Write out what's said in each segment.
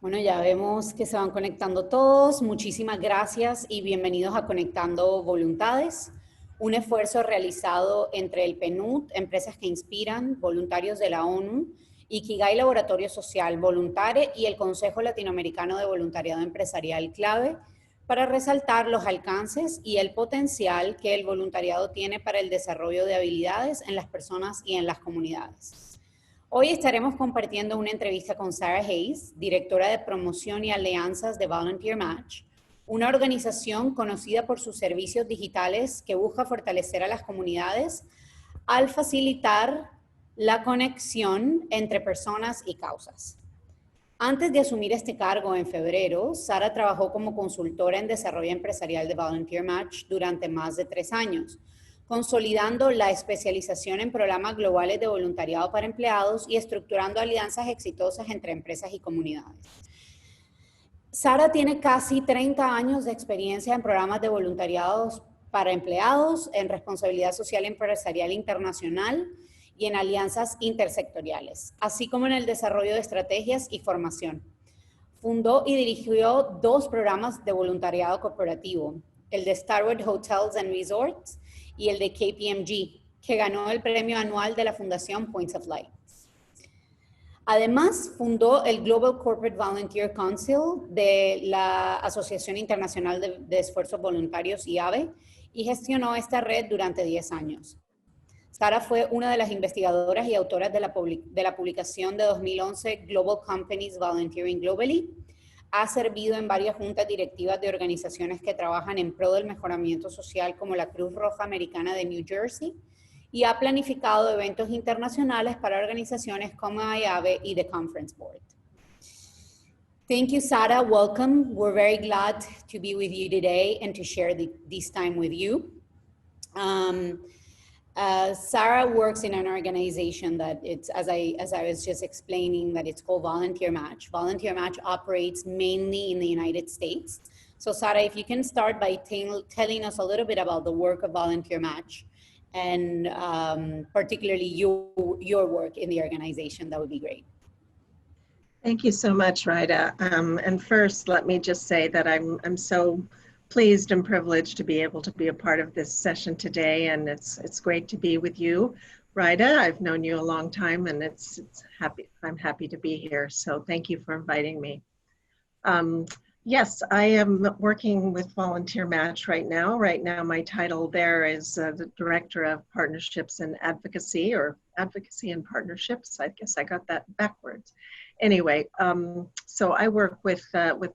Bueno, ya vemos que se van conectando todos. Muchísimas gracias y bienvenidos a Conectando Voluntades, un esfuerzo realizado entre el PNUD, Empresas que Inspiran, voluntarios de la ONU, Ikigai Laboratorio Social Voluntare y el Consejo Latinoamericano de Voluntariado Empresarial Clave para resaltar los alcances y el potencial que el voluntariado tiene para el desarrollo de habilidades en las personas y en las comunidades. Hoy estaremos compartiendo una entrevista con Sarah Hayes, directora de Promoción y Alianzas de Volunteer Match, una organización conocida por sus servicios digitales que busca fortalecer a las comunidades al facilitar la conexión entre personas y causas. Antes de asumir este cargo en febrero, Sarah trabajó como consultora en desarrollo empresarial de Volunteer Match durante más de 3 años, consolidando la especialización en programas globales de voluntariado para empleados y estructurando alianzas exitosas entre empresas y comunidades. Sarah tiene casi 30 años de experiencia en programas de voluntariados para empleados, en responsabilidad social empresarial internacional y en alianzas intersectoriales, así como en el desarrollo de estrategias y formación. Fundó y dirigió 2 programas de voluntariado corporativo, el de Starwood Hotels and Resorts y el de KPMG, que ganó el premio anual de la Fundación Points of Light. Además, fundó el Global Corporate Volunteer Council de la Asociación Internacional de Esfuerzos Voluntarios, IAVE, y gestionó esta red durante 10 años. Sarah fue una de las investigadoras y autoras de la publicación de 2011 Global Companies Volunteering Globally. Ha servido en varias juntas directivas de organizaciones que trabajan en pro del mejoramiento social como la Cruz Roja Americana de New Jersey y ha planificado eventos internacionales para organizaciones como IAVE y The Conference Board. Thank you, Sarah. Welcome. We're very glad to be with you today and to share this time with you. Sarah works in an organization that it's, as I was just explaining, that it's called Volunteer Match. Volunteer Match operates mainly in the United States. So Sarah, if you can start by telling us a little bit about the work of Volunteer Match and particularly your work in the organization, that would be great. Thank you so much, Rita. And first, let me just say that I'm so pleased and privileged to be able to be a part of this session today, and it's great to be with you, Rita. I've known you a long time, and I'm happy to be here. So thank you for inviting me. Yes, I am working with Volunteer Match right now. Right now, my title there is the Director of Partnerships and Advocacy, or Advocacy and Partnerships. I guess I got that backwards. Anyway, so I work with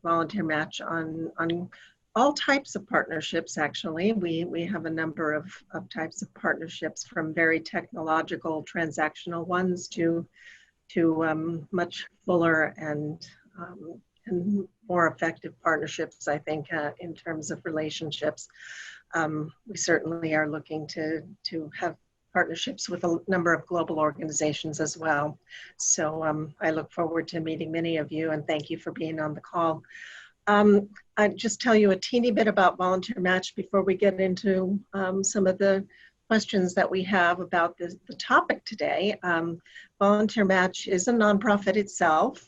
Volunteer Match on all types of partnerships. Actually, we have a number of types of partnerships, from very technological, transactional ones to much fuller and more effective partnerships, I think, in terms of relationships. We certainly are looking to have partnerships with a number of global organizations as well. So I look forward to meeting many of you, and thank you for being on the call. I'll just tell you a teeny bit about Volunteer Match before we get into some of the questions that we have about the topic today. Volunteer Match is a nonprofit itself.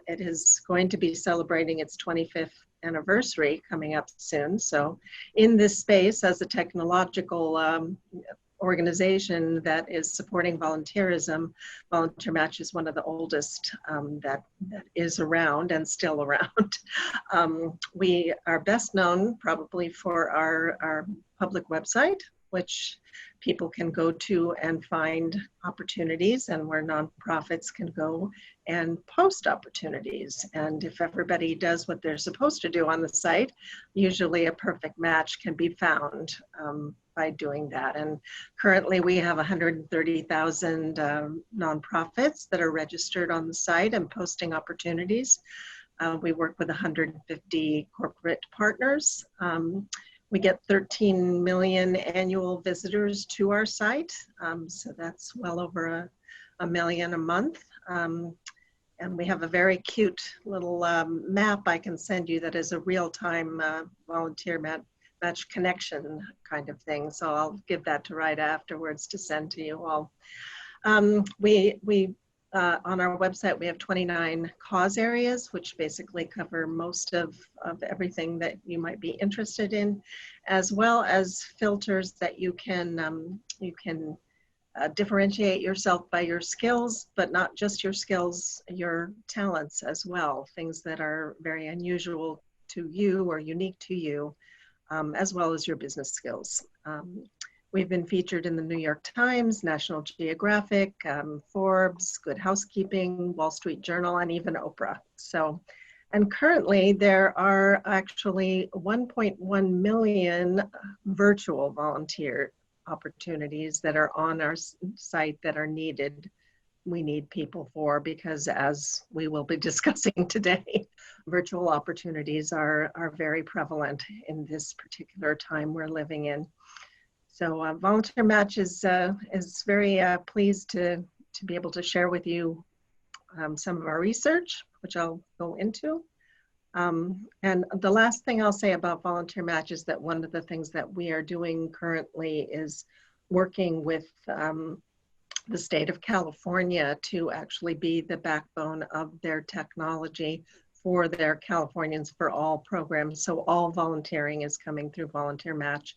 It is going to be celebrating its 25th anniversary coming up soon. So in this space, as a technological organization that is supporting volunteerism, Volunteer Match is one of the oldest that is around and still around. We are best known probably for our public website, which people can go to and find opportunities, and where nonprofits can go and post opportunities. And if everybody does what they're supposed to do on the site, usually a perfect match can be found by doing that. And currently we have 130,000 nonprofits that are registered on the site and posting opportunities. We work with 150 corporate partners. We get 13 million annual visitors to our site. So that's well over a million a month. And we have a very cute little map I can send you that is a real-time volunteer match connection kind of thing. So I'll give that to Rita afterwards to send to you all. We On our website, we have 29 cause areas, which basically cover most of everything that you might be interested in, as well as filters that you can differentiate yourself by your skills, but not just your skills, your talents as well, things that are very unusual to you or unique to you, as well as your business skills. We've been featured in the New York Times, National Geographic, Forbes, Good Housekeeping, Wall Street Journal, and even Oprah. So, and currently there are actually 1.1 million virtual volunteer opportunities that are on our site that are needed. We need people for, because as we will be discussing today, virtual opportunities are very prevalent in this particular time we're living in. So Volunteer Match is very pleased to be able to share with you some of our research, which I'll go into. And the last thing I'll say about Volunteer Match is that one of the things that we are doing currently is working with the state of California to actually be the backbone of their technology for their Californians for All programs. So all volunteering is coming through Volunteer Match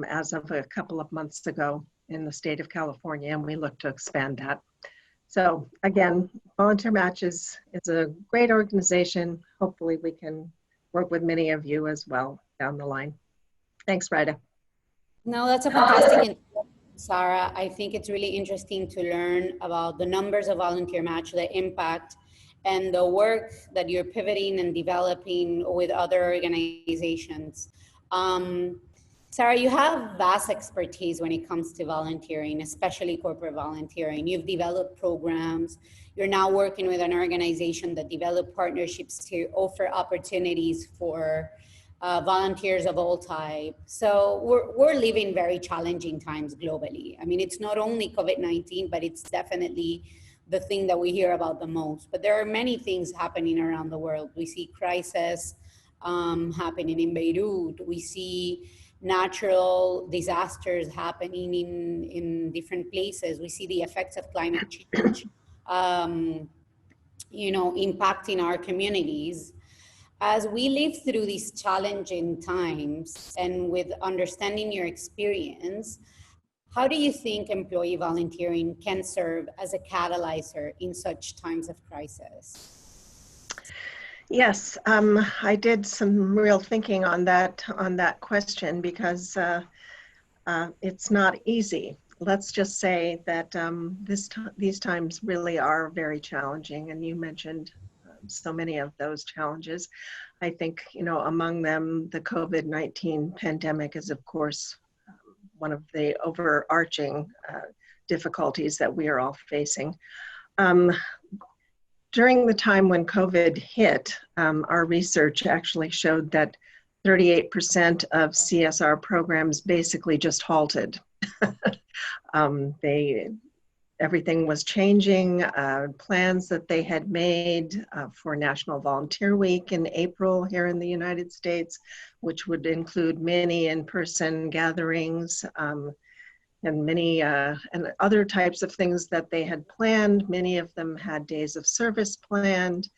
as of a couple of months ago in the state of California, and we look to expand that. So again, Volunteer Match is a great organization. Hopefully we can work with many of you as well down the line. Thanks, Rita. No, that's a fantastic introduction, Sarah. I think it's really interesting to learn about the numbers of Volunteer Match, the impact, and the work that you're pivoting and developing with other organizations. Sarah, you have vast expertise when it comes to volunteering, especially corporate volunteering. You've developed programs. You're now working with an organization that developed partnerships to offer opportunities for volunteers of all types. So we're living very challenging times globally. I mean, it's not only COVID-19, but it's definitely the thing that we hear about the most. But there are many things happening around the world. We see crisis happening in Beirut. We see natural disasters happening in different places. We see the effects of climate change, impacting our communities. As we live through these challenging times, and with understanding your experience, how do you think employee volunteering can serve as a catalyzer in such times of crisis? Yes, I did some real thinking on that question, because it's not easy. Let's just say that these times really are very challenging, and you mentioned so many of those challenges. I think, among them, the COVID-19 pandemic is, of course, one of the overarching difficulties that we are all facing. During the time when COVID hit, our research actually showed that 38% of CSR programs basically just halted. Everything was changing. Plans that they had made for National Volunteer Week in April here in the United States, which would include many in-person gatherings, and many and other types of things that they had planned. Many of them had days of service planned,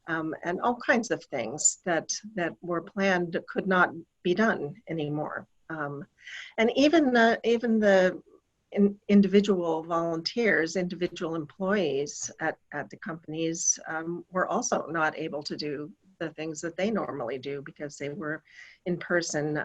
and all kinds of things that were planned could not be done anymore. And even the individual volunteers, individual employees at the companies were also not able to do the things that they normally do, because they were in-person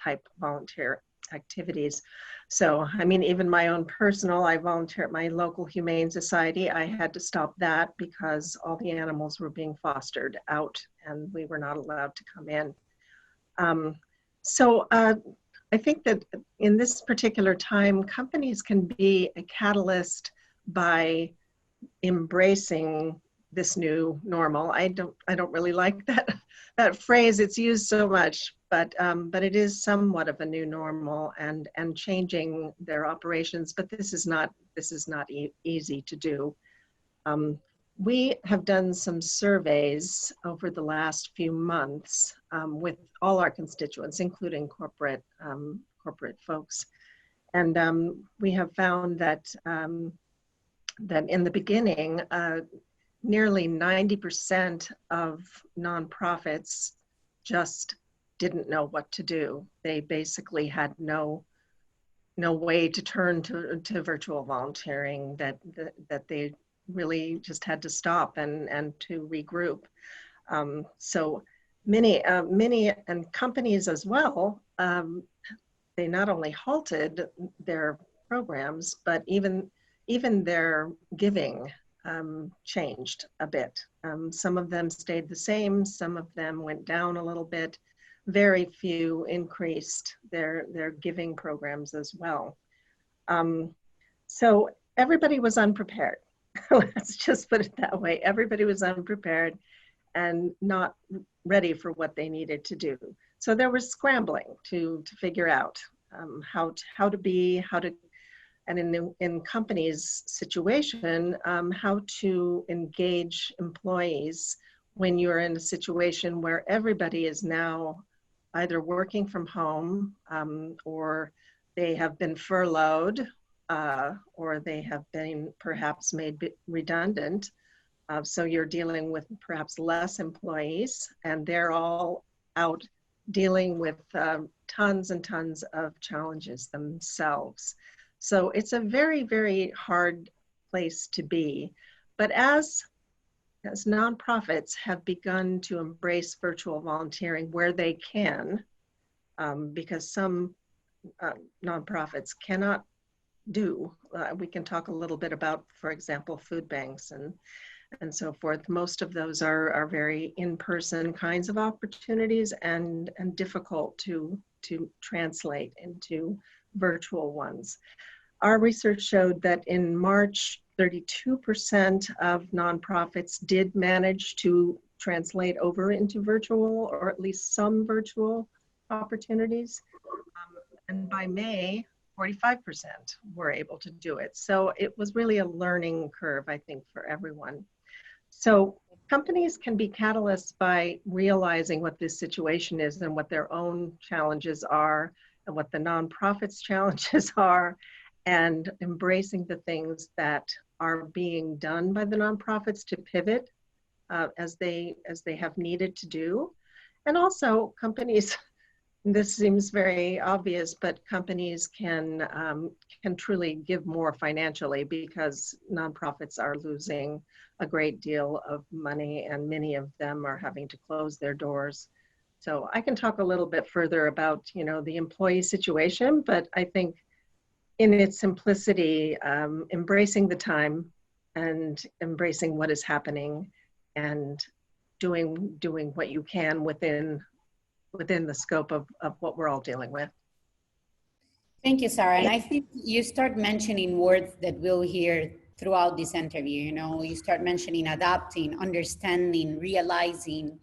type volunteer activities. So, I mean, even my own personal, I volunteer at my local Humane Society. I had to stop that because all the animals were being fostered out and we were not allowed to come in. I think that in this particular time, companies can be a catalyst by embracing this new normal. I don't really like that phrase. It's used so much, but it is somewhat of a new normal and changing their operations. But this is not easy to do. We have done some surveys over the last few months with all our constituents, including corporate folks, and we have found that that in the beginning, nearly 90% of nonprofits just didn't know what to do. They basically had no way to turn to virtual volunteering, that they really just had to stop and to regroup. So many and companies as well, they not only halted their programs, but even their giving changed a bit. Some of them stayed the same, some of them went down a little bit. Very few increased their giving programs as well. So everybody was unprepared. Let's just put it that way. Everybody was unprepared and not ready for what they needed to do. So there was scrambling to figure out how to, and in companies' situation, how to engage employees when you're in a situation where everybody is now either working from home, or they have been furloughed, or they have been perhaps made redundant. So you're dealing with perhaps less employees, and they're all out dealing with tons and tons of challenges themselves. So it's a very, very hard place to be. But as nonprofits have begun to embrace virtual volunteering where they can, because some nonprofits cannot do, we can talk a little bit about, for example, food banks and so forth. Most of those are very in-person kinds of opportunities and difficult to translate into virtual ones. Our research showed that in March, 32% of nonprofits did manage to translate over into virtual, or at least some virtual opportunities. And by May, 45% were able to do it. So it was really a learning curve, I think, for everyone. So companies can be catalysts by realizing what this situation is and what their own challenges are and what the nonprofits' challenges are, and embracing the things that are being done by the nonprofits to pivot as they have needed to do. And also companies, this seems very obvious, but companies can truly give more financially, because nonprofits are losing a great deal of money and many of them are having to close their doors. So I can talk a little bit further about, the employee situation, but I think in its simplicity, embracing the time and embracing what is happening and doing what you can within the scope of what we're all dealing with. Thank you, Sarah. And I think you start mentioning words that we'll hear throughout this interview. You start mentioning adapting, understanding, realizing,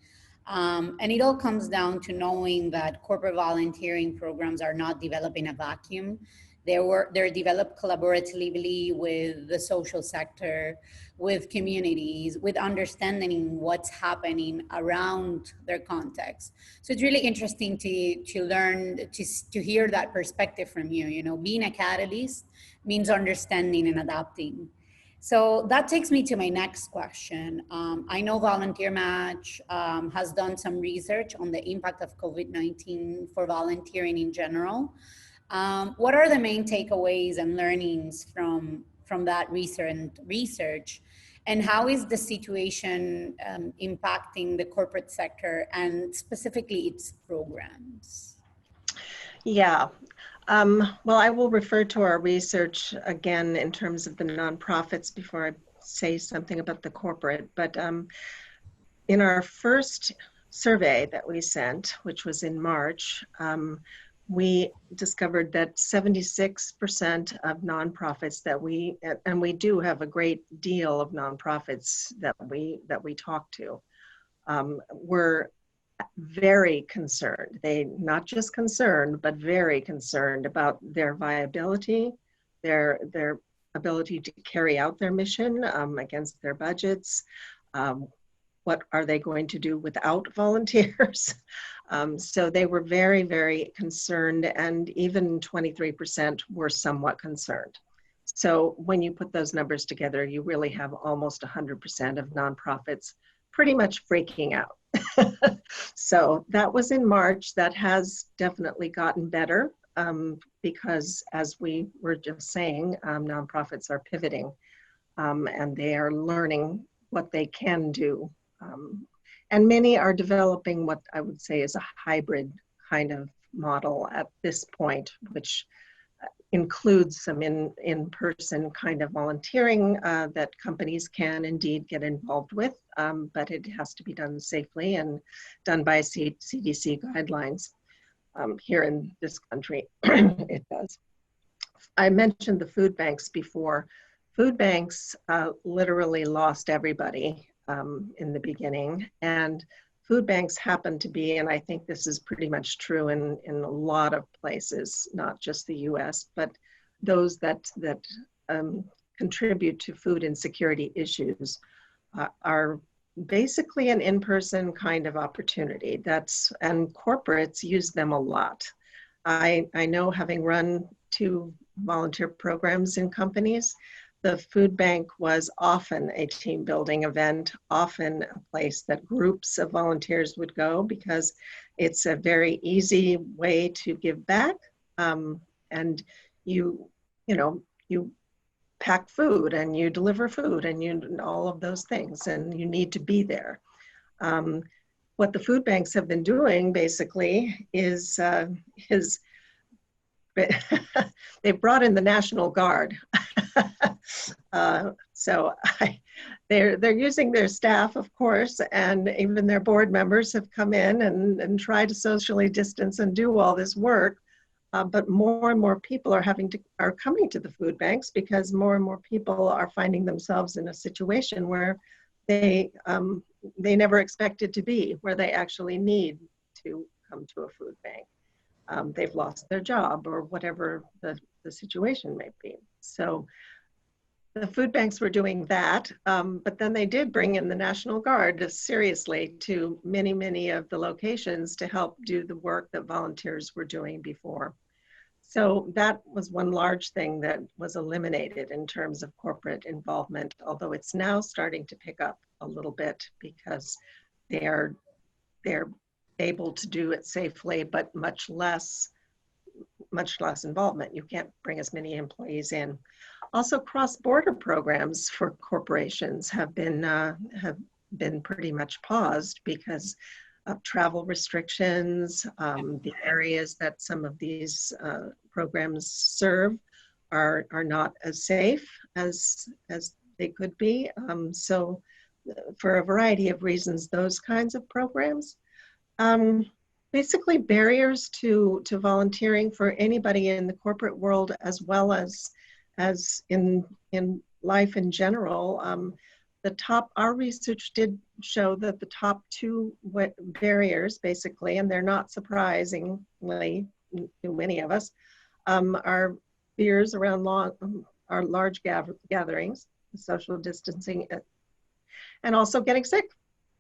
and it all comes down to knowing that corporate volunteering programs are not developed in a vacuum. They're developed collaboratively with the social sector, with communities, with understanding what's happening around their context. So it's really interesting to learn, to hear that perspective from you. Being a catalyst means understanding and adapting. So that takes me to my next question. I know Volunteer Match has done some research on the impact of COVID-19 for volunteering in general. What are the main takeaways and learnings from that research, and how is the situation impacting the corporate sector and specifically its programs? Yeah. Well, I will refer to our research again in terms of the nonprofits before I say something about the corporate. But in our first survey that we sent, which was in March, we discovered that 76% of nonprofits and we do have a great deal of nonprofits that we talk to, were very concerned. They not just concerned, but very concerned about their viability, their ability to carry out their mission against their budgets. What are they going to do without volunteers? So they were very, very concerned, and even 23% were somewhat concerned. So when you put those numbers together, you really have almost 100% of nonprofits pretty much freaking out. So that was in March. That has definitely gotten better because, as we were just saying, nonprofits are pivoting and they are learning what they can do. And many are developing what I would say is a hybrid kind of model at this point, which includes some in-person kind of volunteering that companies can indeed get involved with, but it has to be done safely and done by CDC guidelines. Here in this country, it does. I mentioned the food banks before. Food banks literally lost everybody in the beginning, and food banks happen to be, and I think this is pretty much true in a lot of places, not just the US, but those that contribute to food insecurity issues are basically an in-person kind of opportunity. And corporates use them a lot. I know, having run 2 volunteer programs in companies, the food bank was often a team building event, often a place that groups of volunteers would go because it's a very easy way to give back. And you pack food and you deliver food and all of those things, and you need to be there. What the food banks have been doing basically is they've brought in the National Guard. They're using their staff, of course, and even their board members have come in and tried to socially distance and do all this work. But more and more people are coming to the food banks because more and more people are finding themselves in a situation where they never expected to be, where they actually need to come to a food bank. They've lost their job or whatever the situation may be. So the food banks were doing that, but then they did bring in the National Guard seriously to many, many of the locations to help do the work that volunteers were doing before. So that was one large thing that was eliminated in terms of corporate involvement, although it's now starting to pick up a little bit because they're able to do it safely, but much less involvement. You can't bring as many employees in. Also, cross-border programs for corporations have been pretty much paused because of travel restrictions. The areas that some of these programs serve are not as safe as they could be. So for a variety of reasons, those kinds of programs. Basically barriers to volunteering for anybody in the corporate world as well as in life in general. Our research did show that the top 2 barriers, basically, and they're not surprisingly to many of us, are fears around our large gatherings, social distancing, and also getting sick.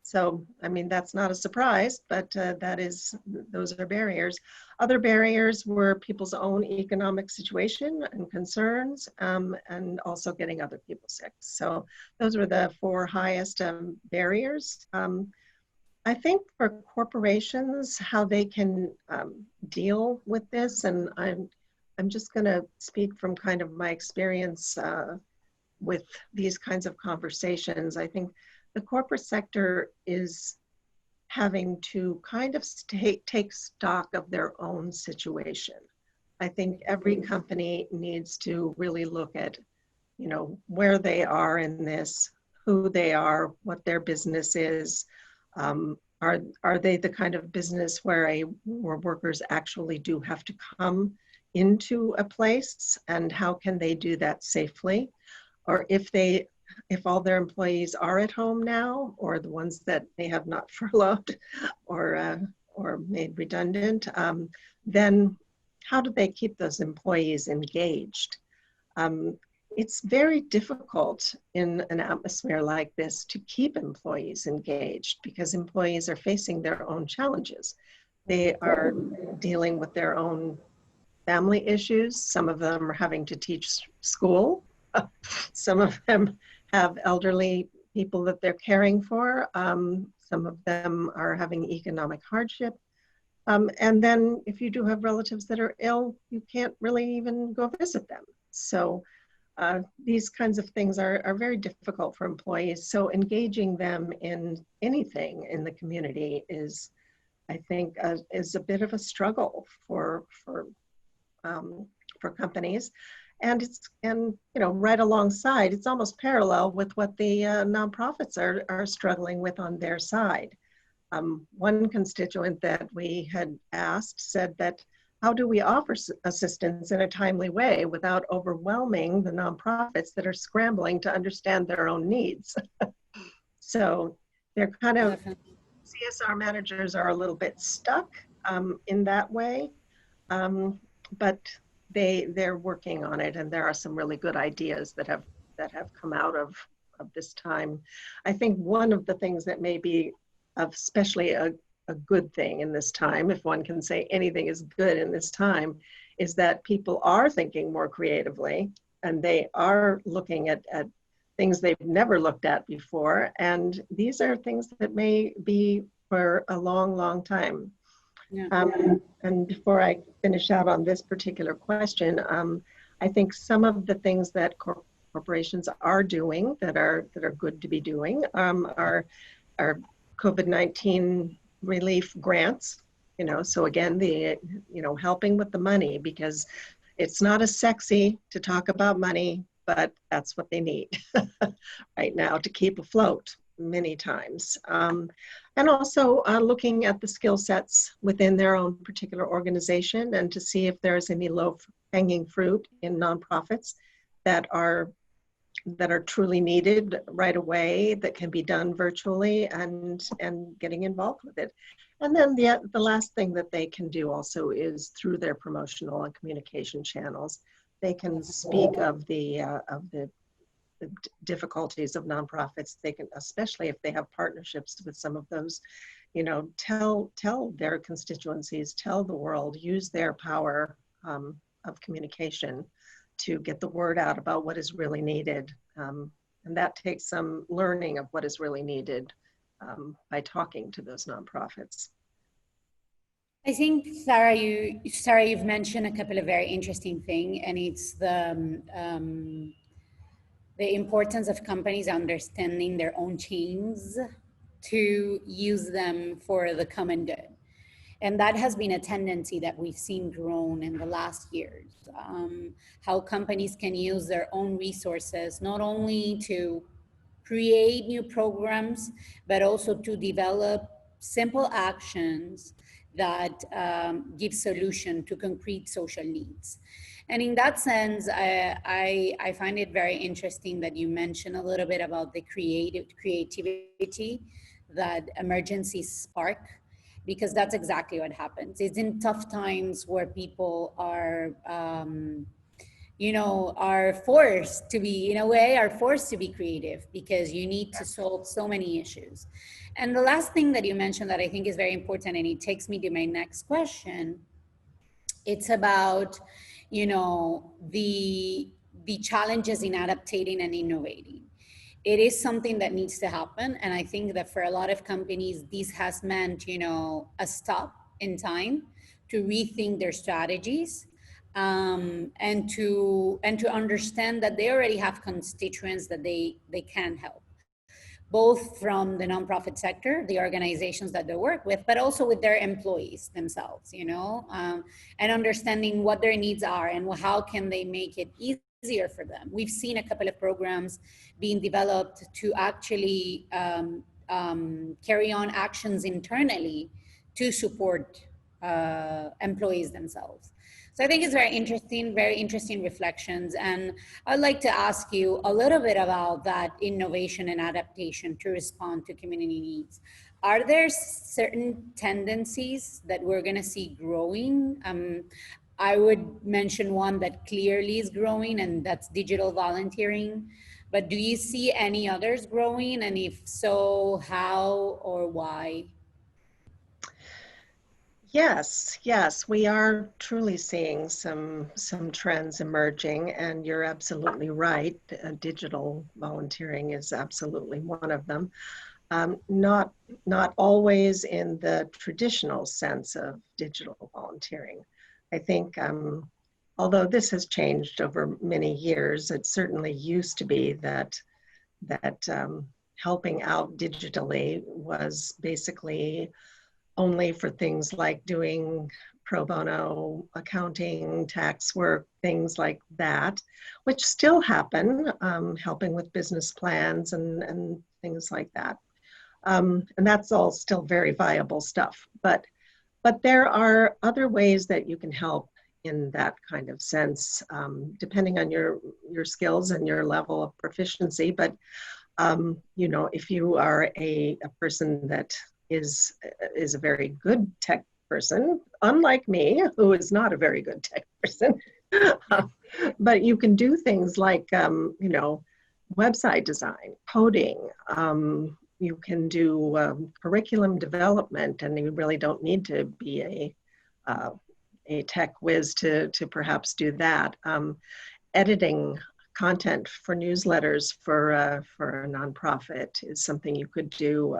So, I mean, that's not a surprise, but those are barriers. Other barriers were people's own economic situation and concerns, and also getting other people sick. So those were the 4 highest barriers. I think for corporations, how they can deal with this, and I'm just gonna speak from kind of my experience with these kinds of conversations. I think the corporate sector is having to kind of take stock of their own situation. I think every company needs to really look at, where they are in this, who they are, what their business is. Are they the kind of business where workers actually do have to come into a place, and how can they do that safely? Or if all their employees are at home now, or the ones that they have not furloughed or made redundant, then how do they keep those employees engaged? It's very difficult in an atmosphere like this to keep employees engaged because employees are facing their own challenges. They are dealing with their own family issues. Some of them are having to teach school Some of them have elderly people that they're caring for. Some of them are having economic hardship. And then if you do have relatives that are ill, you can't really even go visit them. So these kinds of things are very difficult for employees. So engaging them in anything in the community is, I think, is a bit of a struggle for companies. And right alongside, it's almost parallel with what the nonprofits are struggling with on their side. One constituent that we had asked said that, how do we offer assistance in a timely way without overwhelming the nonprofits that are scrambling to understand their own needs? So they're kind of, CSR managers are a little bit stuck in that way, but they're working on it, and there are some really good ideas that have come out of this time. I think one of the things that may be especially a good thing in this time, if one can say anything is good in this time, is that people are thinking more creatively, and they are looking at things they've never looked at before. And these are things that may be for a long, long time. Yeah. And before I finish out on this particular question, I think some of the things that corporations are doing that are good to be doing are COVID-19 relief grants. So again, helping with the money, because it's not as sexy to talk about money, but that's what they need right now to keep afloat many times. And also looking at the skill sets within their own particular organization, and to see if there's any low-hanging fruit in nonprofits that are truly needed right away, that can be done virtually, and getting involved with it. And then the last thing that they can do also is through their promotional and communication channels, they can speak of the difficulties of nonprofits. They can, especially if they have partnerships with some of those, tell their constituencies, tell the world, use their power of communication to get the word out about what is really needed. And that takes some learning of what is really needed by talking to those nonprofits. I think, Sarah, you've mentioned a couple of very interesting things, and it's the importance of companies understanding their own chains to use them for the common good. And that has been a tendency that we've seen grown in the last years. How companies can use their own resources, not only to create new programs, but also to develop simple actions that give solution to concrete social needs. And in that sense, I find it very interesting that you mentioned a little bit about the creativity that emergencies spark, because that's exactly what happens. It's in tough times where people are, are forced to be, in a way, are forced to be creative, because you need to solve so many issues. And the last thing that you mentioned that I think is very important, and it takes me to my next question, it's about, the challenges in adapting and innovating. It is something that needs to happen. And I think that for a lot of companies, this has meant, a stop in time to rethink their strategies, and to understand that they already have constituents that they can help, both from the nonprofit sector, the organizations that they work with, but also with their employees themselves, and understanding what their needs are and how can they make it easier for them. We've seen a couple of programs being developed to actually carry on actions internally to support employees themselves. So I think it's very interesting reflections. And I'd like to ask you a little bit about that innovation and adaptation to respond to community needs. Are there certain tendencies that we're going to see growing? I would mention one that clearly is growing, and that's digital volunteering. But do you see any others growing? And if so, how or why? Yes, yes, we are truly seeing some trends emerging, and you're absolutely right. Digital volunteering is absolutely one of them. Not always in the traditional sense of digital volunteering. I think, although this has changed over many years, it certainly used to be that helping out digitally was basically only for things like doing pro bono accounting, tax work, things like that, which still happen, helping with business plans and things like that. And that's all still very viable stuff. But there are other ways that you can help in that kind of sense, depending on your skills and your level of proficiency. But you know, if you are a person that is a very good tech person, unlike me, who is not a very good tech person, but you can do things like, you know, website design, coding. You can do curriculum development, and you really don't need to be a tech whiz to perhaps do that. Editing content for newsletters for a nonprofit is something you could do.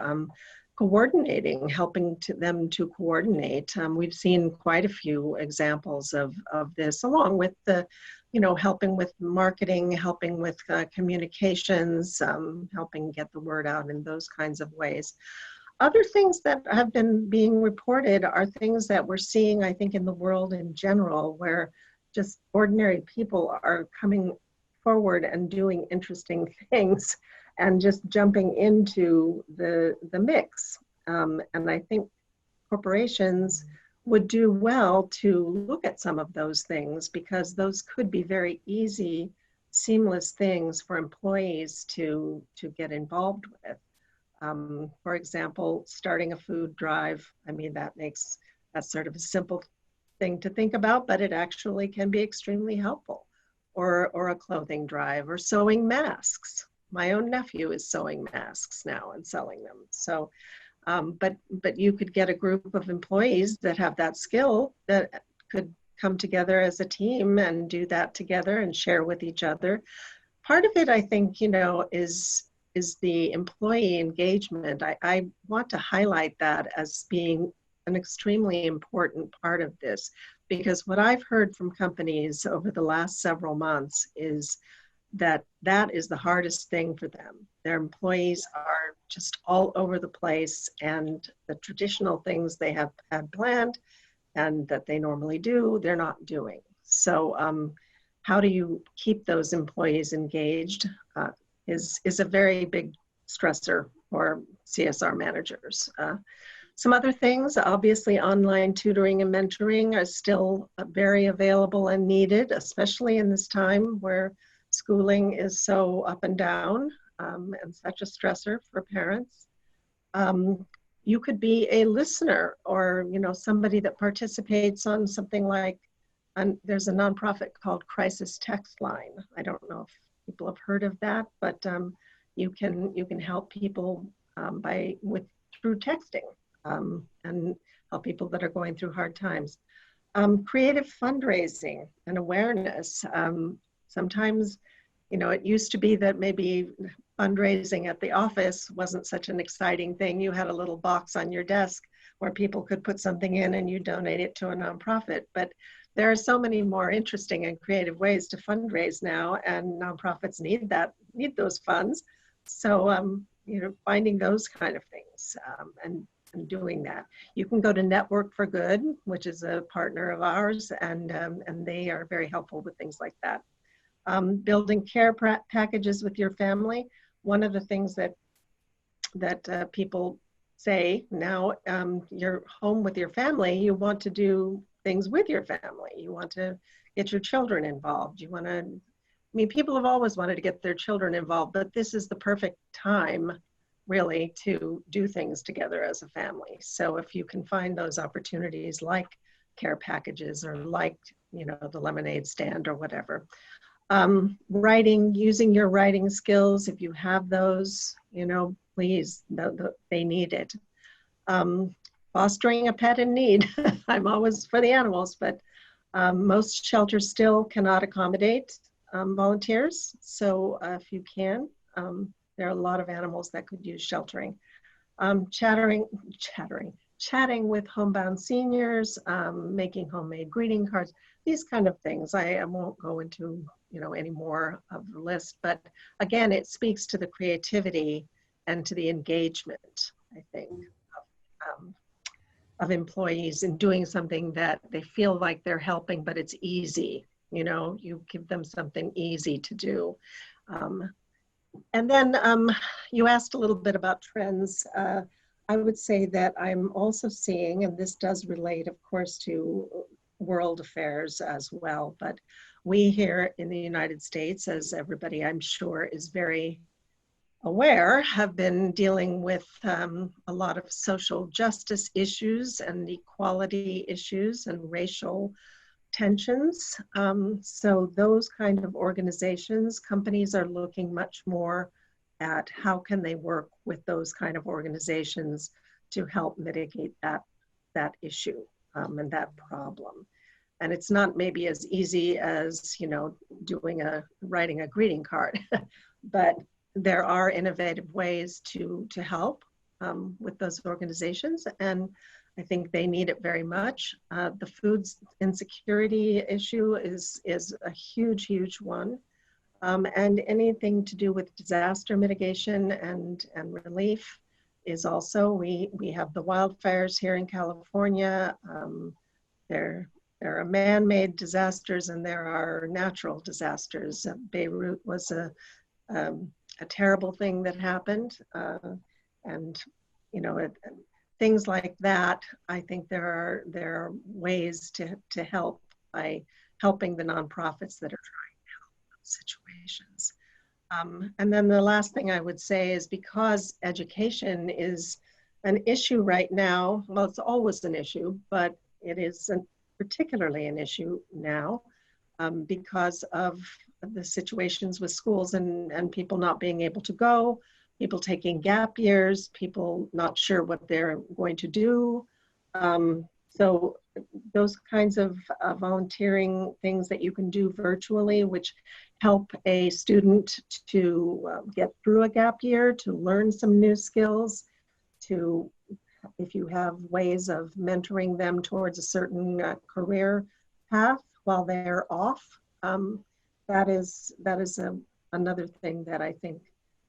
Coordinating, helping them to coordinate. We've seen quite a few examples of this, along with the, you know, helping with marketing, helping with communications, helping get the word out in those kinds of ways. Other things that have been being reported are things that we're seeing, I think, in the world in general, where just ordinary people are coming forward and doing interesting things and just jumping into the mix. And I think corporations would do well to look at some of those things, because those could be very easy, seamless things for employees to get involved with. For example, starting a food drive. I mean, that's sort of a simple thing to think about, but it actually can be extremely helpful. Or a clothing drive, or sewing masks. My own nephew is sewing masks now and selling them. So, but you could get a group of employees that have that skill that could come together as a team and do that together and share with each other. Part of it, I think, you know, is the employee engagement. I want to highlight that as being an extremely important part of this, because what I've heard from companies over the last several months is that is the hardest thing for them. Their employees are just all over the place, and the traditional things they have had planned and that they normally do, they're not doing. So how do you keep those employees engaged is a very big stressor for CSR managers. Some other things, obviously online tutoring and mentoring are still very available and needed, especially in this time where schooling is so up and down and such a stressor for parents. You could be a listener, or, you know, somebody that participates on something like, there's a nonprofit called Crisis Text Line. I don't know if people have heard of that, but you can help people through texting. And help people that are going through hard times. Creative fundraising and awareness. Sometimes, you know, it used to be that maybe fundraising at the office wasn't such an exciting thing. You had a little box on your desk where people could put something in and you donate it to a nonprofit. But there are so many more interesting and creative ways to fundraise now, and nonprofits need those funds. So, you know, finding those kind of things and doing that. You can go to Network for Good, which is a partner of ours, and they are very helpful with things like that. Building care packages with your family. One of the things that people say now, you're home with your family, you want to do things with your family. You want to get your children involved. You want to, I mean, people have always wanted to get their children involved, but this is the perfect time really to do things together as a family. So if you can find those opportunities like care packages, or like, you know, the lemonade stand or whatever. Writing, using your writing skills, if you have those, you know, please, they need it. fostering a pet in need. I'm always for the animals, but most shelters still cannot accommodate volunteers. So if you can, there are a lot of animals that could use sheltering. Chatting with homebound seniors, making homemade greeting cards, these kind of things. I won't go into any more of the list, but again, it speaks to the creativity and to the engagement, I think, of employees in doing something that they feel like they're helping, but it's easy. You give them something easy to do. And then you asked a little bit about trends. I would say that I'm also seeing, and this does relate, of course, to world affairs as well, but we here in the United States, as everybody I'm sure is very aware, have been dealing with a lot of social justice issues and equality issues and racial tensions. So those kind of organizations, companies are looking much more at how can they work with those kind of organizations to help mitigate that issue and that problem. And it's not maybe as easy as writing a greeting card, but there are innovative ways to help with those organizations, and I think they need it very much. The food insecurity issue is a huge one. And anything to do with disaster mitigation and relief is also, we have the wildfires here in California. There are man-made disasters and there are natural disasters. Beirut was a terrible thing that happened. And things like that, I think there are ways to help by helping the nonprofits that are trying to help those situations. And then the last thing I would say is, because education is an issue right now, well, it's always an issue, but it is particularly an issue now because of the situations with schools and people not being able to go, people taking gap years, people not sure what they're going to do. So those kinds of volunteering things that you can do virtually, which help a student to get through a gap year, to learn some new skills, if you have ways of mentoring them towards a certain career path while they're off, that is another thing that I think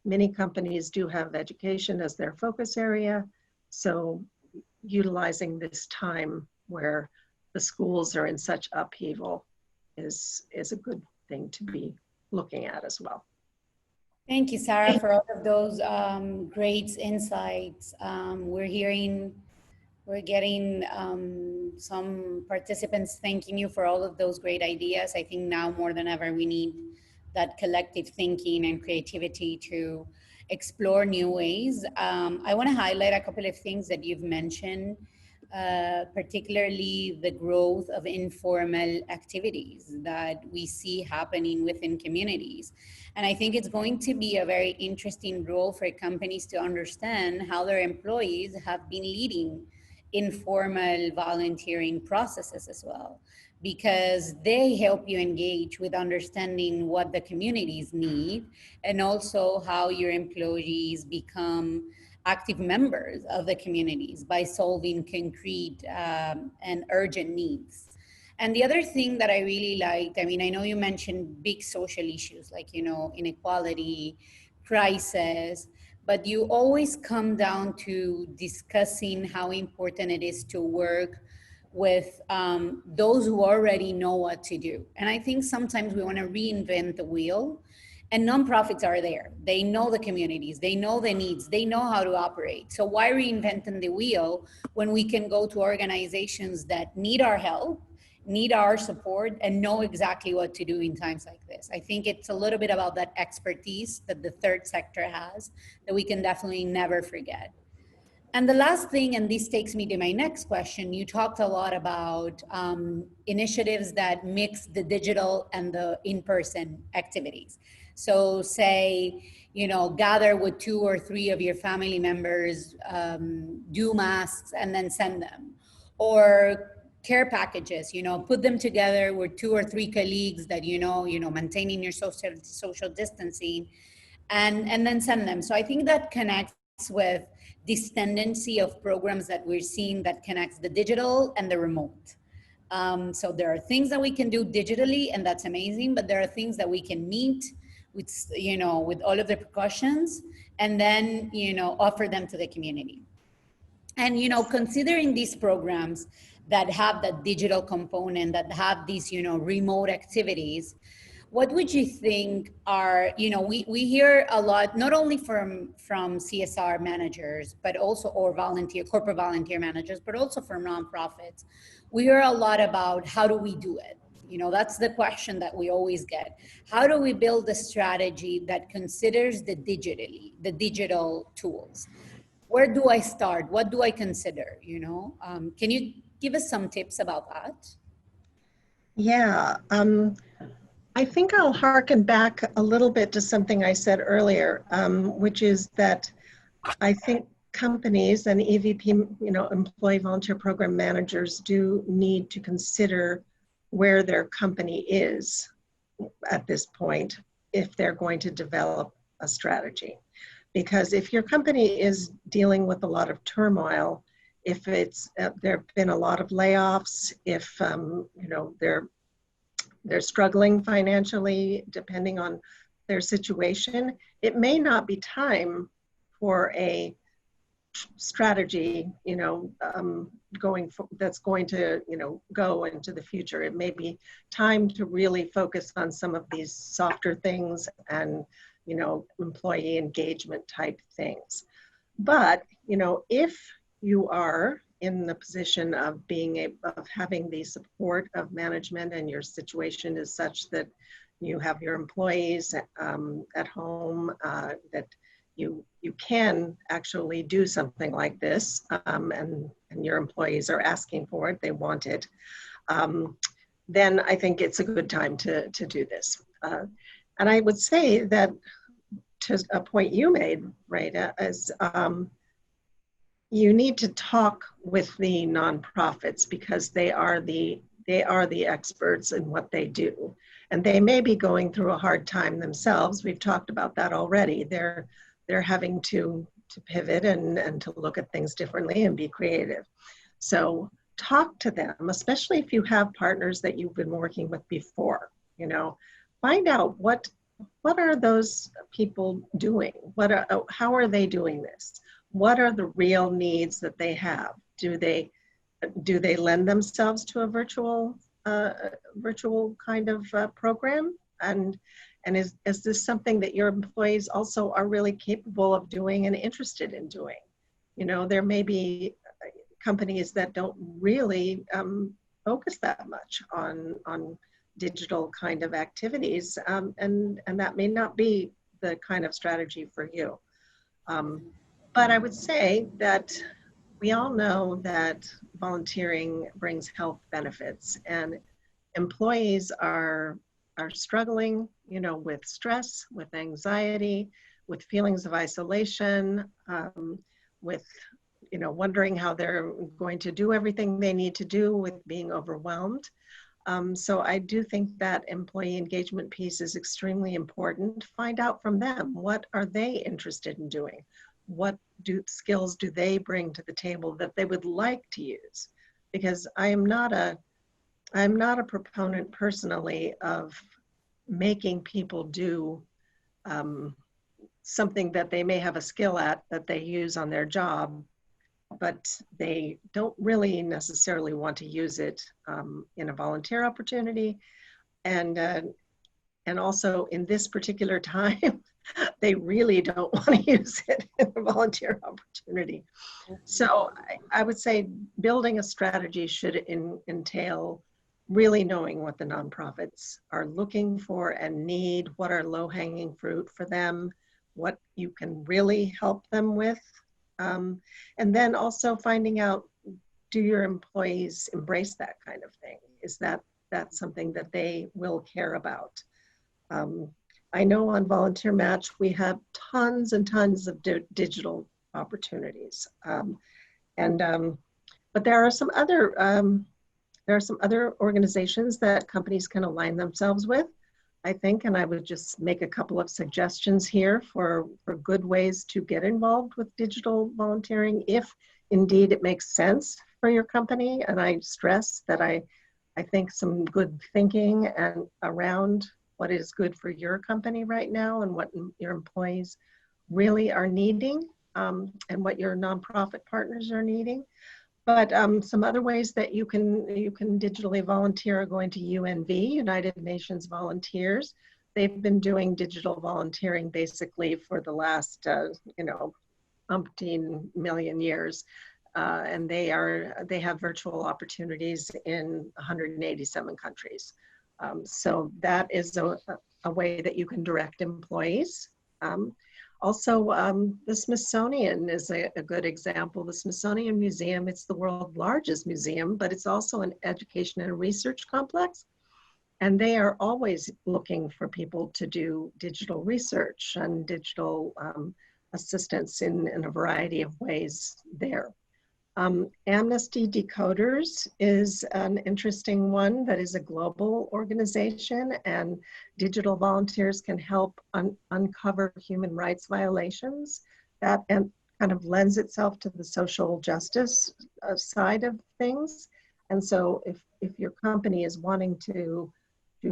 many companies do have education as their focus area. So utilizing this time where the schools are in such upheaval is a good thing to be looking at as well. Thank you, Sarah, for all of those great insights. We're getting some participants thanking you for all of those great ideas. I think now more than ever, we need that collective thinking and creativity to explore new ways. I want to highlight a couple of things that you've mentioned, particularly the growth of informal activities that we see happening within communities. And I think it's going to be a very interesting role for companies to understand how their employees have been leading informal volunteering processes as well, because they help you engage with understanding what the communities need, and also how your employees become active members of the communities by solving concrete and urgent needs. And the other thing that I really liked, I mean, I know you mentioned big social issues like, inequality, crisis, but you always come down to discussing how important it is to work with those who already know what to do. And I think sometimes we want to reinvent the wheel, and nonprofits are there. They know the communities, they know the needs, they know how to operate. So why reinventing the wheel when we can go to organizations that need our help, need our support, and know exactly what to do in times like this? I think it's a little bit about that expertise that the third sector has that we can definitely never forget. And the last thing, and this takes me to my next question, you talked a lot about initiatives that mix the digital and the in-person activities. So say, gather with 2 or 3 of your family members, do masks and then send them. Or care packages, put them together with 2 or 3 colleagues that, maintaining your social distancing, and then send them. So I think that connects with this tendency of programs that we're seeing that connects the digital and the remote. So there are things that we can do digitally, and that's amazing, but there are things that we can meet with, with all of the precautions, and then, offer them to the community. And, considering these programs that have that digital component, that have these, remote activities, what would you think are, we hear a lot, not only from CSR managers, but also, or corporate volunteer managers, but also from nonprofits. We hear a lot about how do we do it? That's the question that we always get. How do we build a strategy that considers the digital tools? Where do I start? What do I consider? Can you give us some tips about that? Yeah, I think I'll harken back a little bit to something I said earlier, which is that I think companies and EVP, employee volunteer program managers do need to consider where their company is at this point if they're going to develop a strategy. Because if your company is dealing with a lot of turmoil, if it's there have been a lot of layoffs, if they're struggling financially, depending on their situation, it may not be time for a strategy, that's going to, go into the future. It may be time to really focus on some of these softer things and, employee engagement type things. But, if you are in the position of having the support of management, and your situation is such that you have your employees at home, that you can actually do something like this, and your employees are asking for it, they want it, then I think it's a good time to do this. And I would say that, to a point you made, Rita, is you need to talk with the nonprofits, because they are the experts in what they do, and they may be going through a hard time themselves. We've talked about that already. They're having to pivot and to look at things differently and be creative. So talk to them, especially if you have partners that you've been working with before. Find out what are those people doing? How are they doing this? What are the real needs that they have? Do they lend themselves to a virtual kind of program? And is this something that your employees also are really capable of doing and interested in doing? There may be companies that don't really focus that much on digital kind of activities, and that may not be the kind of strategy for you. But I would say that we all know that volunteering brings health benefits, and employees are struggling, with stress, with anxiety, with feelings of isolation, with, wondering how they're going to do everything they need to do, with being overwhelmed. So I do think that employee engagement piece is extremely important. Find out from them, what are they interested in doing? What skills do they bring to the table that they would like to use? Because I'm not a proponent personally of making people do something that they may have a skill at that they use on their job, but they don't really necessarily want to use it in a volunteer opportunity. And also in this particular time, they really don't want to use it in a volunteer opportunity. So I would say building a strategy should entail really knowing what the nonprofits are looking for and need, what are low-hanging fruit for them, what you can really help them with. And then also finding out, do your employees embrace that kind of thing? Is that something that they will care about? I know on Volunteer Match, we have tons and tons of digital opportunities. But there are some other organizations that companies can align themselves with, I think, and I would just make a couple of suggestions here for good ways to get involved with digital volunteering, if indeed it makes sense for your company. And I stress that I think some good thinking and around what is good for your company right now and what your employees really are needing, and what your nonprofit partners are needing. But some other ways that you can digitally volunteer are going to UNV, United Nations Volunteers. They've been doing digital volunteering basically for the last, umpteen million years. And they have virtual opportunities in 187 countries. So that is a way that you can direct employees. Also, the Smithsonian is a good example. The Smithsonian Museum, it's the world's largest museum, but it's also an education and research complex. And they are always looking for people to do digital research and digital assistance in a variety of ways there. Amnesty Decoders is an interesting one that is a global organization, and digital volunteers can help uncover human rights violations. That and kind of lends itself to the social justice side of things. And so if your company is wanting to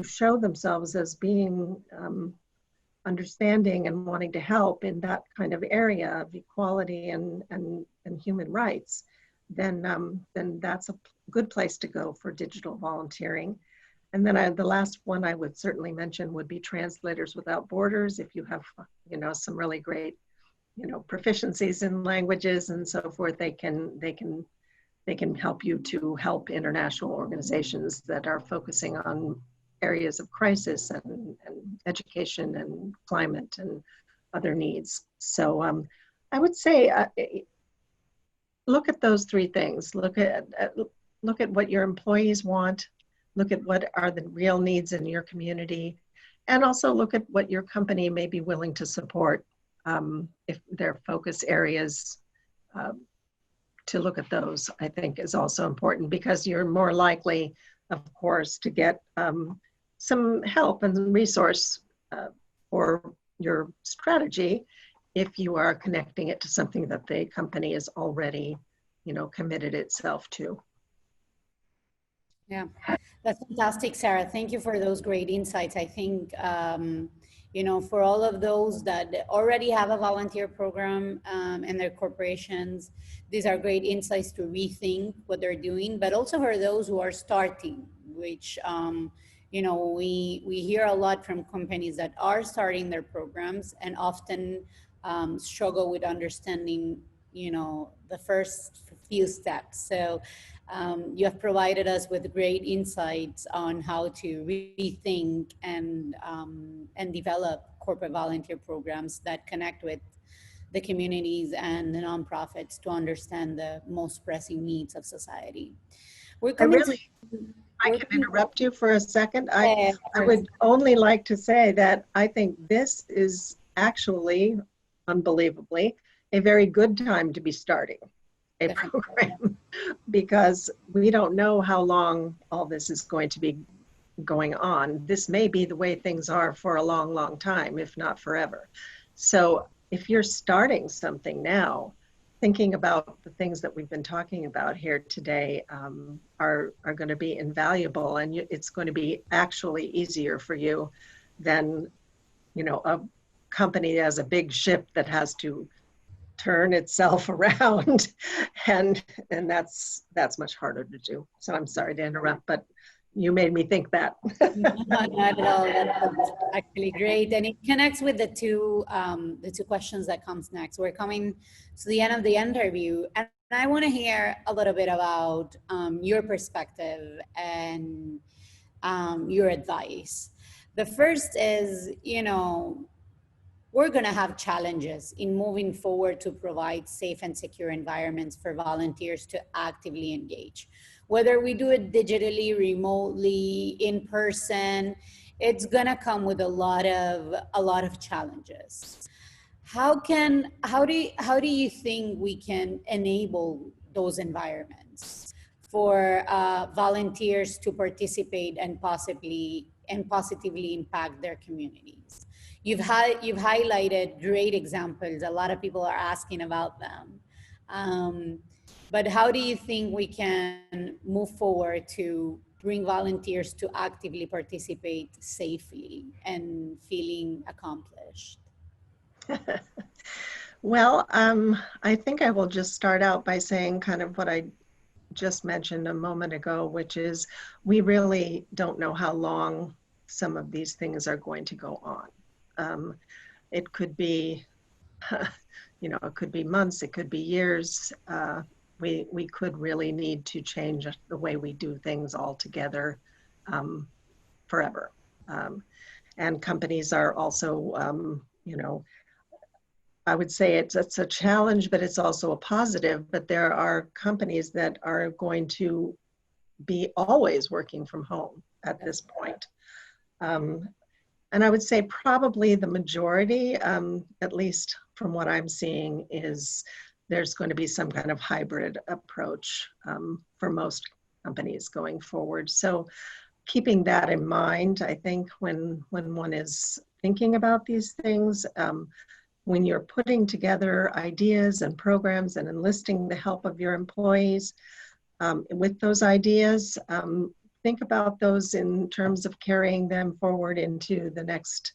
show themselves as being understanding and wanting to help in that kind of area of equality and human rights, then that's a good place to go for digital volunteering. And then the last one I would certainly mention would be Translators Without Borders. If you have, some really great, proficiencies in languages and so forth, they can help you to help international organizations that are focusing on areas of crisis and education and climate and other needs. So I would say, look at those three things. Look at what your employees want. Look at what are the real needs in your community, and also look at what your company may be willing to support, if their focus areas. To look at those, I think, is also important, because you're more likely, of course, to get some help and resource for your strategy if you are connecting it to something that the company is already, committed itself to. Yeah, that's fantastic, Sarah. Thank you for those great insights. I think, for all of those that already have a volunteer program in their corporations, these are great insights to rethink what they're doing, but also for those who are starting, which, we hear a lot from companies that are starting their programs and often struggle with understanding, the first few steps. So you have provided us with great insights on how to rethink and develop corporate volunteer programs that connect with the communities and the nonprofits to understand the most pressing needs of society. We're coming I can interrupt you for a second. I would only like to say that I think this is actually, unbelievably, a very good time to be starting a program, because we don't know how long all this is going to be going on. This may be the way things are for a long, long time, if not forever. So if you're starting something now, thinking about the things that we've been talking about here today are going to be invaluable, and it's going to be actually easier for you than, a company that has a big ship that has to turn itself around, and that's much harder to do. So I'm sorry to interrupt, but you made me think that. No, not at all. That's actually great, and it connects with the two questions that comes next. We're coming to the end of the interview, and I want to hear a little bit about your perspective and your advice. The first is, we're going to have challenges in moving forward to provide safe and secure environments for volunteers to actively engage. Whether we do it digitally, remotely, in person, it's gonna come with a lot of challenges. How do you think we can enable those environments for volunteers to participate and positively impact their communities? You've highlighted great examples. A lot of people are asking about them. But how do you think we can move forward to bring volunteers to actively participate safely and feeling accomplished? Well, I think I will just start out by saying kind of what I just mentioned a moment ago, which is we really don't know how long some of these things are going to go on. It could be, it could be months, it could be years. We could really need to change the way we do things altogether forever. And companies are also, I would say it's a challenge, but it's also a positive. But there are companies that are going to be always working from home at this point. And I would say probably the majority, at least from what I'm seeing, is there's going to be some kind of hybrid approach for most companies going forward. So keeping that in mind, I think when one is thinking about these things, when you're putting together ideas and programs and enlisting the help of your employees with those ideas, think about those in terms of carrying them forward into the next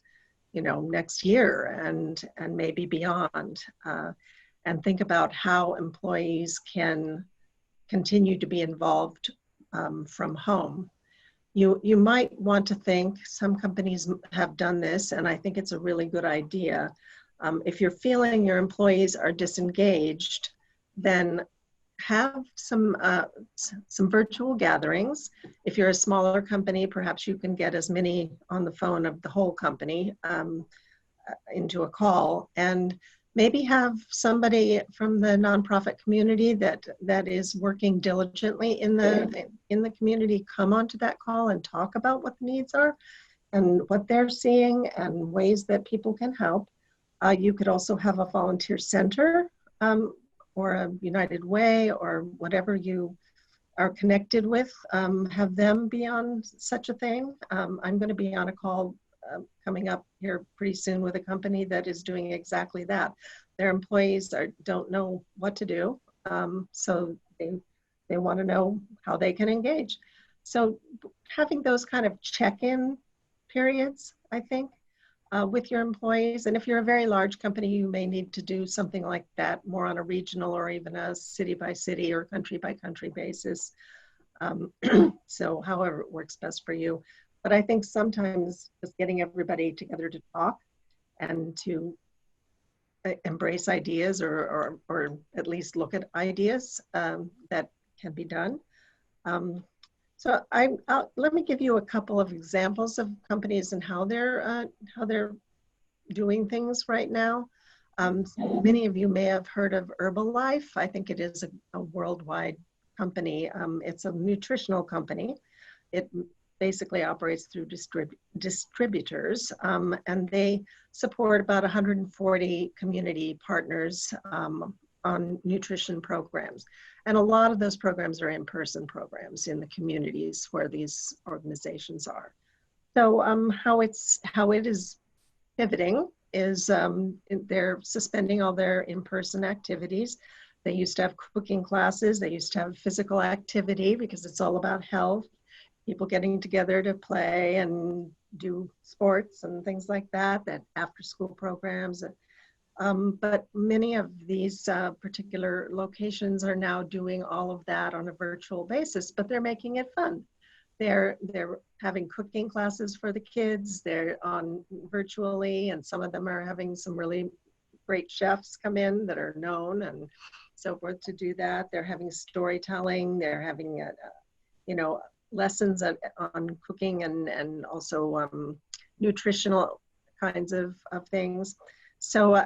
year and maybe beyond. And think about how employees can continue to be involved from home. You might want to think, some companies have done this, and I think it's a really good idea. If you're feeling your employees are disengaged, then have some virtual gatherings. If you're a smaller company, perhaps you can get as many on the phone of the whole company into a call, and maybe have somebody from the nonprofit community that is working diligently in the community come onto that call and talk about what the needs are and what they're seeing and ways that people can help. You could also have a volunteer center or a United Way or whatever you are connected with, have them be on such a thing. I'm going to be on a call coming up here pretty soon with a company that is doing exactly that. Their employees don't know what to do, so they want to know how they can engage. So having those kind of check-in periods, I think, with your employees. And if you're a very large company, you may need to do something like that more on a regional or even a city by city or country by country basis. So however it works best for you. But I think sometimes just getting everybody together to talk and to embrace ideas or at least look at ideas that can be done. So let me give you a couple of examples of companies and how they're doing things right now. Many of you may have heard of Herbalife. I think it is a worldwide company. It's a nutritional company. It basically operates through distributors, and they support about 140 community partners on nutrition programs. And a lot of those programs are in-person programs in the communities where these organizations are. So how it is pivoting is they're suspending all their in-person activities. They used to have cooking classes. They used to have physical activity because it's all about health, people getting together to play and do sports and things like that after school programs. But many of these particular locations are now doing all of that on a virtual basis, but they're making it fun. They're having cooking classes for the kids. They're on virtually, and some of them are having some really great chefs come in that are known and so forth to do that. They're having storytelling. They're having, lessons on cooking and also nutritional kinds of things. So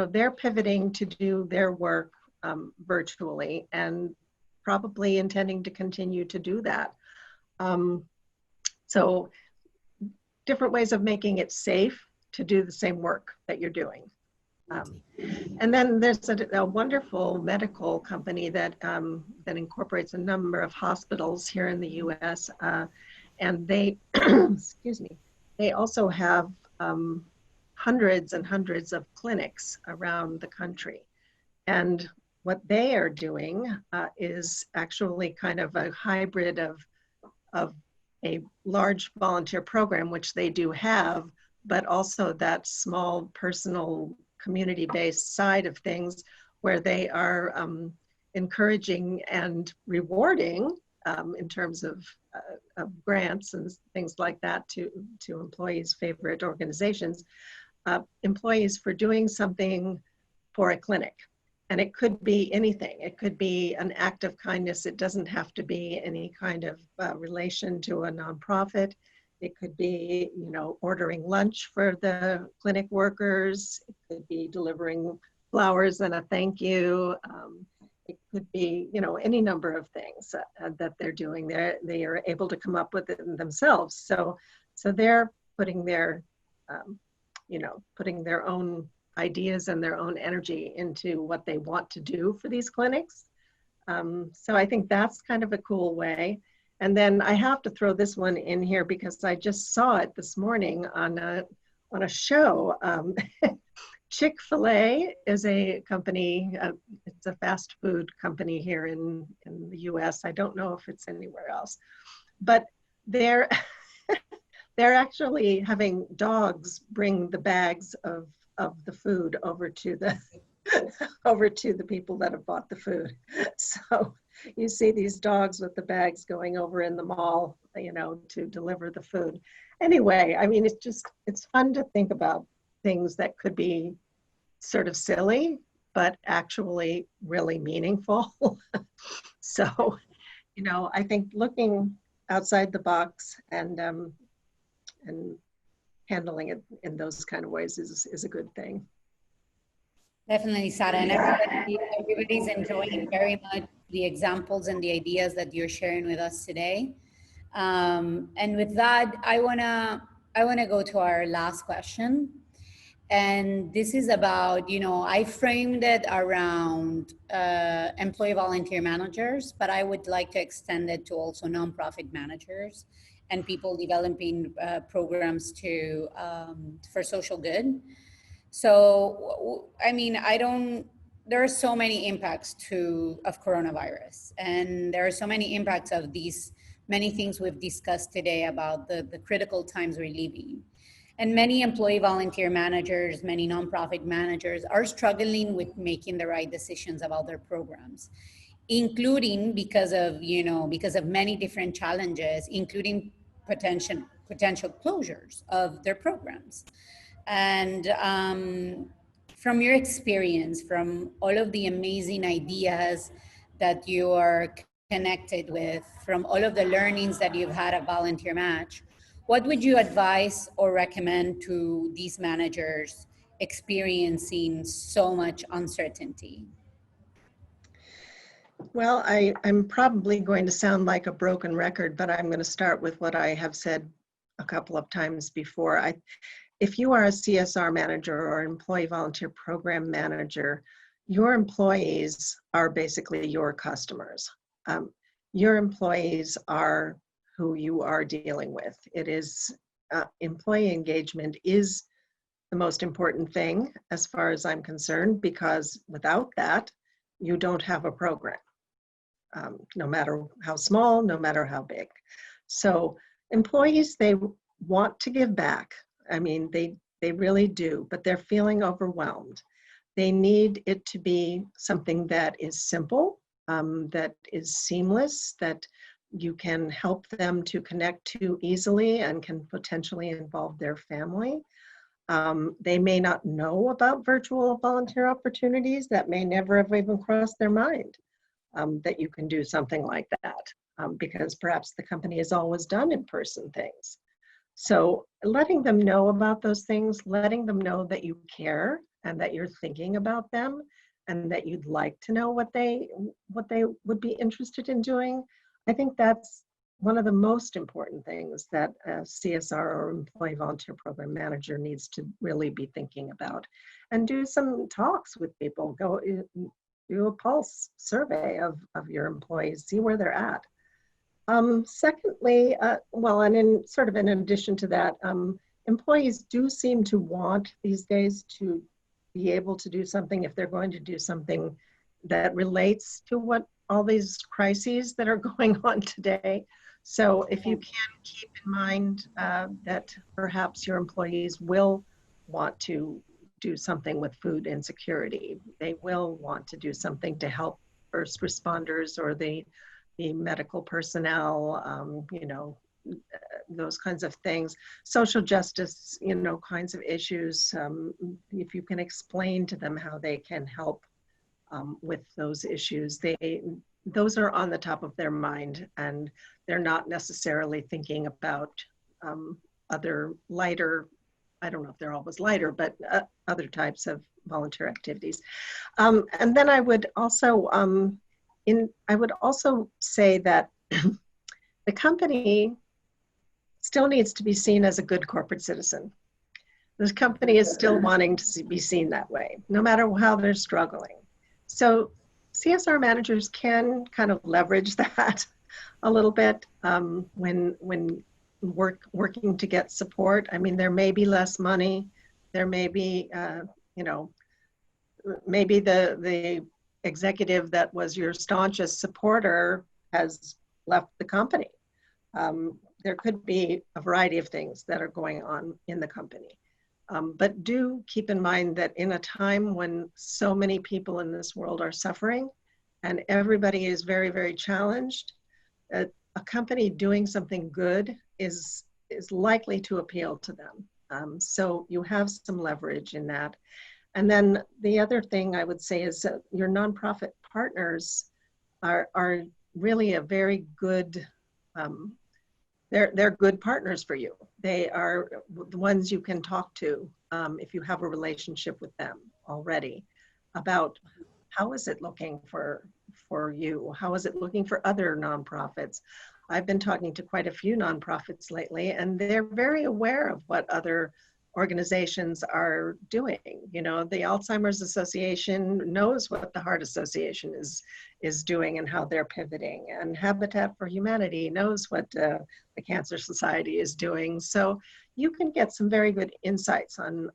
they're pivoting to do their work virtually and probably intending to continue to do that. So different ways of making it safe to do the same work that you're doing. And then there's a wonderful medical company that incorporates a number of hospitals here in the U.S. And they, excuse me, they also have hundreds and hundreds of clinics around the country. And what they are doing is actually kind of a hybrid of a large volunteer program, which they do have, but also that small personal community-based side of things where they are encouraging and rewarding in terms of grants and things like that to employees' favorite organizations, employees for doing something for a clinic. And it could be anything. It could be an act of kindness. It doesn't have to be any kind of relation to a nonprofit. It could be, you know, ordering lunch for the clinic workers. It could be delivering flowers and a thank you. It could be, you know, any number of things that they're doing. They are able to come up with it themselves. So they're putting their, you know, putting their own ideas and their own energy into what they want to do for these clinics. So I think that's kind of a cool way. And then I have to throw this one in here because I just saw it this morning on a show. Chick-fil-A is a company, it's a fast food company here in the US. I don't know if it's anywhere else, but they're actually having dogs bring the bags of the food over to the people that have bought the food. So you see these dogs with the bags going over in the mall, you know, to deliver the food. Anyway, I mean, it's fun to think about things that could be sort of silly, but actually really meaningful. So, you know, I think looking outside the box and handling it in those kind of ways is a good thing. Definitely, Sarah, and everybody's enjoying very much the examples and the ideas that you're sharing with us today. And with that, I wanna go to our last question. And this is about, you know, I framed it around employee volunteer managers, but I would like to extend it to also nonprofit managers and people developing programs for social good. So, I mean, there are so many impacts of coronavirus, and there are so many impacts of these many things we've discussed today about the critical times we're living. And many employee volunteer managers, many nonprofit managers are struggling with making the right decisions about their programs, including because of many different challenges, including potential closures of their programs. And from your experience, from all of the amazing ideas that you are connected with, from all of the learnings that you've had at Volunteer Match, what would you advise or recommend to these managers experiencing so much uncertainty? Well, I'm probably going to sound like a broken record, but I'm going to start with what I have said a couple of times before. If you are a CSR manager or employee volunteer program manager, your employees are basically your customers. Your employees are who you are dealing with. It is, employee engagement is the most important thing as far as I'm concerned, because without that, you don't have a program, no matter how small, no matter how big. So employees, they want to give back. I mean, they really do, but they're feeling overwhelmed. They need it to be something that is simple, that is seamless, that you can help them to connect to easily and can potentially involve their family. They may not know about virtual volunteer opportunities. That may never have even crossed their mind, that you can do something like that, because perhaps the company has always done in-person things. So letting them know about those things, letting them know that you care and that you're thinking about them and that you'd like to know what they would be interested in doing, I think that's one of the most important things that a CSR or employee volunteer program manager needs to really be thinking about. And do some talks with people. Go do a pulse survey of your employees, see where they're at. Secondly, well, and in addition to that, employees do seem to want these days to be able to do something if they're going to do something that relates to what all these crises that are going on today. So if you can keep in mind that perhaps your employees will want to do something with food insecurity, they will want to do something to help first responders or the medical personnel, you know, those kinds of things, social justice, you know, kinds of issues. If you can explain to them how they can help with those issues, those are on the top of their mind, and they're not necessarily thinking about other lighter, I don't know if they're always lighter, but other types of volunteer activities. And then I would also, say that the company still needs to be seen as a good corporate citizen. This company is still wanting to be seen that way, no matter how they're struggling. So CSR managers can kind of leverage that a little bit when working to get support. I mean, there may be less money, there may be, you know, maybe the executive that was your staunchest supporter has left the company. There could be a variety of things that are going on in the company. But do keep in mind that in a time when so many people in this world are suffering and everybody is very, very challenged, a company doing something good is likely to appeal to them. So you have some leverage in that. And then the other thing I would say is that your nonprofit partners are really a very good, they're good partners for you. They are the ones you can talk to if you have a relationship with them already about how is it looking for you? How is it looking for other nonprofits? I've been talking to quite a few nonprofits lately, and they're very aware of what other organizations are doing. You know, the Alzheimer's Association knows what the Heart Association is doing and how they're pivoting, and Habitat for Humanity knows what the Cancer Society is doing. So you can get some very good insights on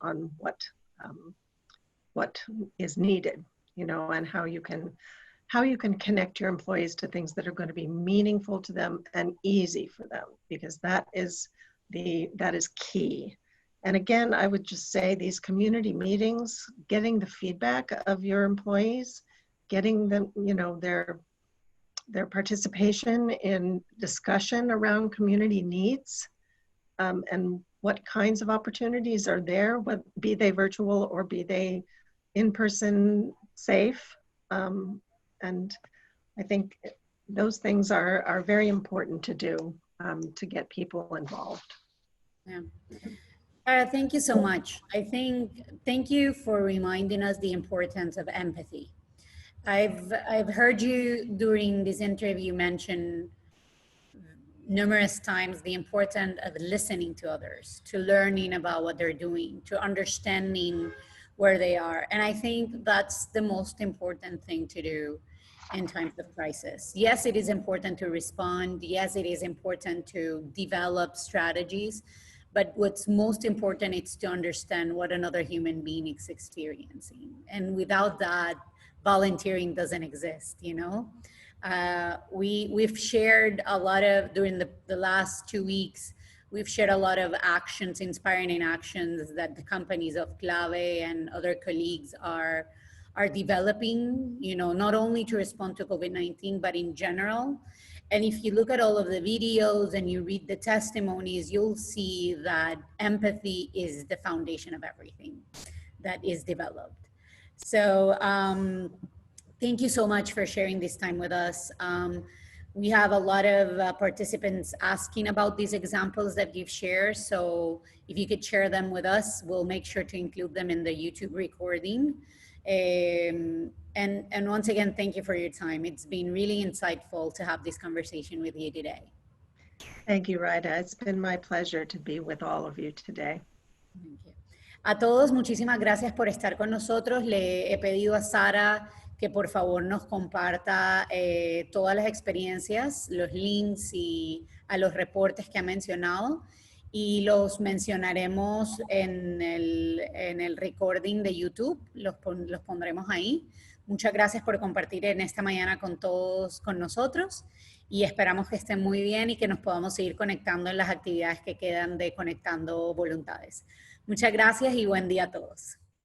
what is needed, you know, and how you can connect your employees to things that are going to be meaningful to them and easy for them, because that is key. And again, I would just say these community meetings, getting the feedback of your employees, getting them, you know, their participation in discussion around community needs, and what kinds of opportunities are there, be they virtual or be they in-person safe. And I think those things are very important to do to get people involved. Yeah. Thank you so much. Thank you for reminding us the importance of empathy. I've heard you during this interview mention numerous times the importance of listening to others, to learning about what they're doing, to understanding where they are. And I think that's the most important thing to do in times of crisis. Yes, it is important to respond. Yes, it is important to develop strategies. But what's most important is to understand what another human being is experiencing. And without that, volunteering doesn't exist, you know? We've shared a lot of, during the last 2 weeks, we've shared a lot of actions, inspiring actions that the companies of Clave and other colleagues are developing, you know, not only to respond to COVID-19, but in general. And if you look at all of the videos and you read the testimonies, you'll see that empathy is the foundation of everything that is developed. So thank you so much for sharing this time with us. We have a lot of participants asking about these examples that you've shared. So if you could share them with us, we'll make sure to include them in the YouTube recording. And once again, thank you for your time. It's been really insightful to have this conversation with you today. Thank you, Rita. It's been my pleasure to be with all of you today. A todos, muchísimas gracias por estar con nosotros. Le he pedido a Sara que por favor nos comparta todas las experiencias, los links y a los reportes que ha mencionado, y los mencionaremos en el recording de YouTube, los pondremos ahí. Muchas gracias por compartir en esta mañana con todos, con nosotros, y esperamos que estén muy bien y que nos podamos seguir conectando en las actividades que quedan de Conectando Voluntades. Muchas gracias y buen día a todos.